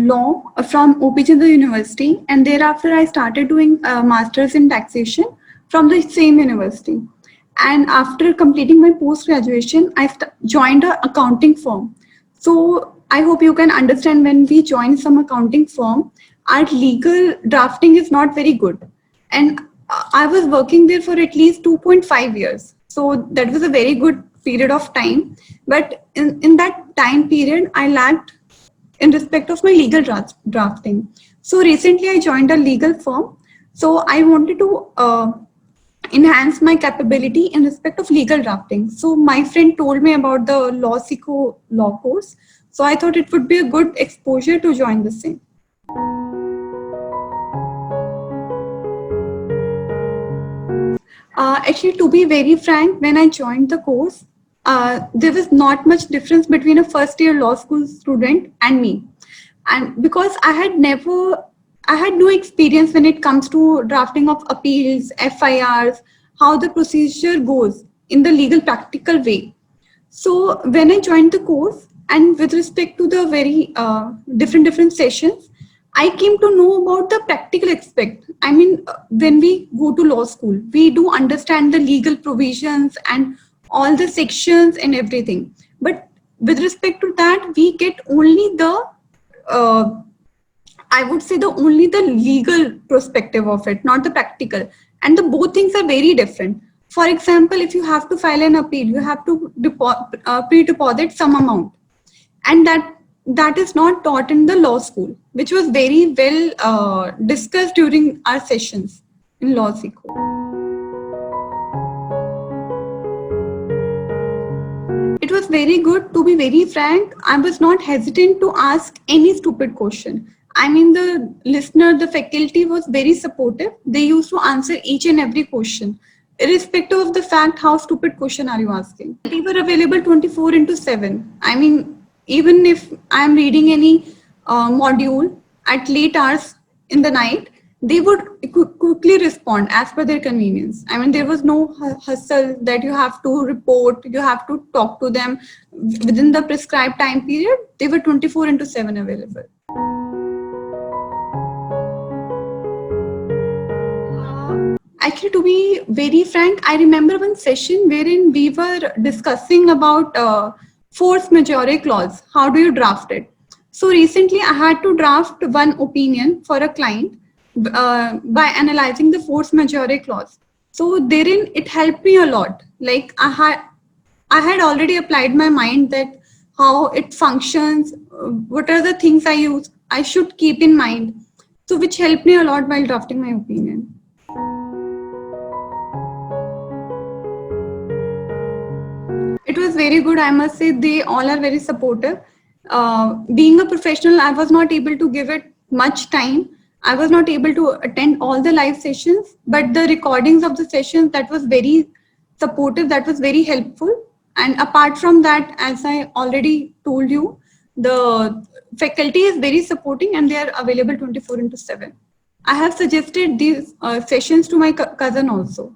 law from OP Chandra University, and thereafter I started doing masters in taxation from the same university. And after completing my post graduation, I joined an accounting firm. So I hope you can understand, when we join some accounting firm, our legal drafting is not very good. And I was working there for at least 2.5 years. So that was a very good period of time. But in that time period, I lacked in respect of my legal drafting. So recently I joined a legal firm. So I wanted to enhance my capability in respect of legal drafting. So my friend told me about the LawSeco law course. So I thought it would be a good exposure to join the same. Actually, to be very frank, when I joined the course, there was not much difference between a first year law school student and me. And because I had no experience when it comes to drafting of appeals, FIRs, how the procedure goes in the legal practical way. So when I joined the course, and with respect to the very different sessions, I came to know about the practical aspect. I mean, when we go to law school, we do understand the legal provisions and all the sections and everything. But with respect to that, we get only the, I would say, only the legal perspective of it, not the practical. And the both things are very different. For example, if you have to file an appeal, you have to pre-deposit some amount, and that is not taught in the law school, which was very well discussed during our sessions in LawSeco. It was very good. To be very frank, I was not hesitant to ask any stupid question. I mean, the listener, the faculty was very supportive. They used to answer each and every question, irrespective of the fact how stupid question are you asking. They were available 24/7. I mean, even if I'm reading any module at late hours in the night, they would quickly respond as per their convenience. I mean, there was no hustle that you have to report, you have to talk to them within the prescribed time period. They were 24/7 available. Actually, to be very frank, I remember one session wherein we were discussing about force majeure clause. How do you draft it? So recently, I had to draft one opinion for a client by analyzing the force majeure clause. So therein, it helped me a lot. Like I had already applied my mind that how it functions, what are the things I should keep in mind. So which helped me a lot while drafting my opinion. It was very good. I must say they all are very supportive. Being a professional, I was not able to give it much time. I was not able to attend all the live sessions, but the recordings of the sessions, that was very supportive. That was very helpful. And apart from that, as I already told you, the faculty is very supporting and they are available 24/7. I have suggested these sessions to my cousin also.